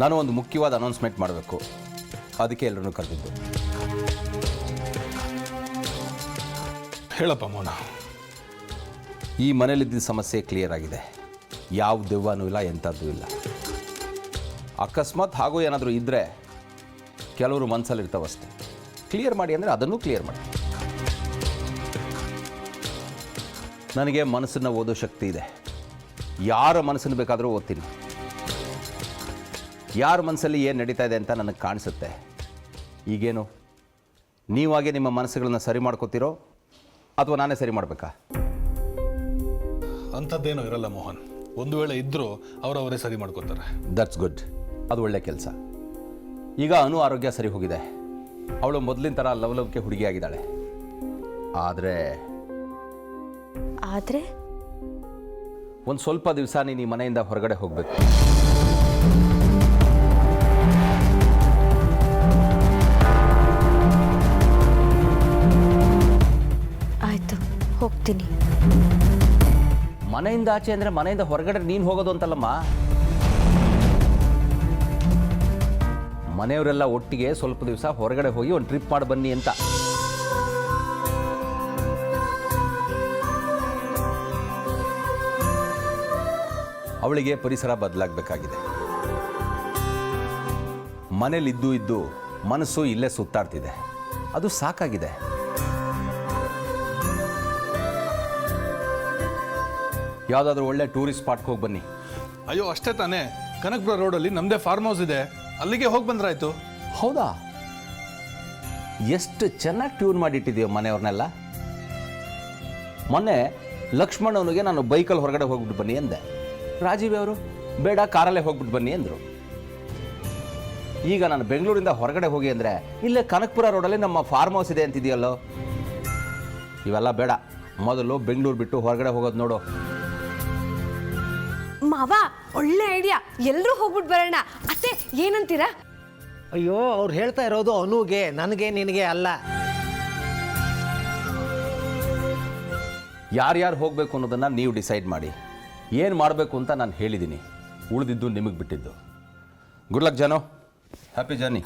ನಾನು ಒಂದು ಮುಖ್ಯವಾದ ಅನೌನ್ಸ್ಮೆಂಟ್ ಮಾಡಬೇಕು, ಅದಕ್ಕೆ ಎಲ್ಲರನ್ನೂ ಕರೆದಿದ್ದು. ಹೇಳಪ್ಪ ಮೋನ. ಈ ಮನೇಲಿದ್ದ ಸಮಸ್ಯೆ ಕ್ಲಿಯರ್ ಆಗಿದೆ. ಯಾವ ದೆವ್ವನೂ ಇಲ್ಲ, ಎಂಥದ್ದು ಇಲ್ಲ. ಅಕಸ್ಮಾತ್ ಹಾಗೂ ಏನಾದರೂ ಇದ್ದರೆ ಕೆಲವರು ಮನಸ್ಸಲ್ಲಿರ್ತಾವಷ್ಟೇ. ಕ್ಲಿಯರ್ ಮಾಡಿ ಅಂದರೆ ಅದನ್ನು ಕ್ಲಿಯರ್ ಮಾಡಿ. ನನಗೆ ಮನಸ್ಸನ್ನು ಓದೋ ಶಕ್ತಿ ಇದೆ. ಯಾರ ಮನಸ್ಸನ್ನು ಬೇಕಾದರೂ ಓದ್ತೀನಿ. ಯಾರ ಮನಸ್ಸಲ್ಲಿ ಏನು ನಡೀತಾ ಇದೆ ಅಂತ ನನಗೆ ಕಾಣಿಸುತ್ತೆ. ಈಗೇನು ನೀವಾಗೆ ನಿಮ್ಮ ಮನಸ್ಸುಗಳನ್ನು ಸರಿ ಮಾಡ್ಕೋತೀರೋ ಅಥವಾ ನಾನೇ ಸರಿ ಮಾಡಬೇಕಾ? ಅಂಥದ್ದೇನೂ ಇರಲ್ಲ ಮೋಹನ್. ಒಂದು ವೇಳೆ ಇದ್ದರೂ ಅವರವರೇ ಸರಿ ಮಾಡ್ಕೋತಾರೆ. That's good. ಅದು ಒಳ್ಳೆ ಕೆಲಸ. ಈಗ ಅನು ಆರೋಗ್ಯ ಸರಿ ಹೋಗಿದೆ. ಅವಳು ಮೊದಲಿನ ಥರ ಲವಲವಿಕೆ ಹುಡುಗಿಯಾಗಿದ್ದಾಳೆ. ಆದರೆ ಒಂದು ಸ್ವಲ್ಪ ದಿವಸ ನೀನು ಈ ಮನೆಯಿಂದ ಹೊರಗಡೆ ಹೋಗಬೇಕು. ಆಯ್ತು, ಹೋಗ್ತೀನಿ. ಮನೆಯಿಂದ ಆಚೆ ಅಂದರೆ ಮನೆಯಿಂದ ಹೊರಗಡೆ ನೀನು ಹೋಗೋದು ಅಂತಲ್ಲಮ್ಮ. ಮನೆಯವರೆಲ್ಲ ಒಟ್ಟಿಗೆ ಸ್ವಲ್ಪ ದಿವಸ ಹೊರಗಡೆ ಹೋಗಿ ಒಂದು ಟ್ರಿಪ್ ಮಾಡಿ ಬನ್ನಿ ಅಂತ. ಅವಳಿಗೆ ಪರಿಸರ ಬದಲಾಗಬೇಕಾಗಿದೆ. ಮನೇಲಿದ್ದು ಇದ್ದು ಮನಸ್ಸು ಇಲ್ಲೇ ಸುತ್ತಾಡ್ತಿದೆ. ಅದು ಸಾಕಾಗಿದೆ. ಯಾವುದಾದ್ರೂ ಒಳ್ಳೆ ಟೂರಿಸ್ಟ್ ಸ್ಪಾಟ್ಗೆ ಹೋಗಿ ಬನ್ನಿ. ಅಯ್ಯೋ ಅಷ್ಟೇ ತಾನೇ. ಕನಕಪುರ ರೋಡಲ್ಲಿ ನಮ್ಮದೇ ಫಾರ್ಮ್ ಹೌಸ್ ಇದೆ, ಅಲ್ಲಿಗೆ ಹೋಗಿ ಬಂದ್ರಾಯ್ತು. ಹೌದಾ? ಎಷ್ಟು ಚೆನ್ನಾಗಿ ಟ್ಯೂನ್ ಮಾಡಿಟ್ಟಿದೆಯೋ ಮನೆಯವ್ರನ್ನೆಲ್ಲ. ಮೊನ್ನೆ ಲಕ್ಷ್ಮಣವನಿಗೆ ನಾನು ಬೈಕಲ್ಲಿ ಹೊರಗಡೆ ಹೋಗ್ಬಿಟ್ಟು ಬನ್ನಿ ಅಂದೆ. ರಾಜೀವ್ ಅವರು ಬೇಡ ಕಾರಲ್ಲೇ ಹೋಗ್ಬಿಟ್ಟು ಬನ್ನಿ ಅಂದರು. ಈಗ ನಾನು ಬೆಂಗಳೂರಿಂದ ಹೊರಗಡೆ ಹೋಗಿ ಅಂದರೆ ಇಲ್ಲೇ ಕನಕಪುರ ರೋಡಲ್ಲಿ ನಮ್ಮ ಫಾರ್ಮ್ ಹೌಸ್ ಇದೆ ಅಂತಿದೆಯಲ್ಲೋ. ಇವೆಲ್ಲ ಬೇಡ. ಮೊದಲು ಬೆಂಗಳೂರು ಬಿಟ್ಟು ಹೊರಗಡೆ ಹೋಗೋದು ನೋಡು. ಮಾವ, ಒಳ್ಳೆ ಐಡಿಯಾ. ಎಲ್ಲರೂ ಹೋಗ್ಬಿಟ್ಟು ಬರೋಣ. ಅತ್ತೆ ಏನಂತೀರಾ? ಅಯ್ಯೋ, ಅವ್ರು ಹೇಳ್ತಾ ಇರೋದು ಅನುಗೆ, ನನಗೆ ನಿನಗೆ ಅಲ್ಲ. ಯಾರ್ಯಾರು ಹೋಗಬೇಕು ಅನ್ನೋದನ್ನು ನೀವು ಡಿಸೈಡ್ ಮಾಡಿ. ಏನು ಮಾಡಬೇಕು ಅಂತ ನಾನು ಹೇಳಿದ್ದೀನಿ. ಉಳಿದಿದ್ದು ನಿಮಗೆ ಬಿಟ್ಟಿದ್ದು. ಗುಡ್ ಲಕ್ ಜಾನು. Happy journey.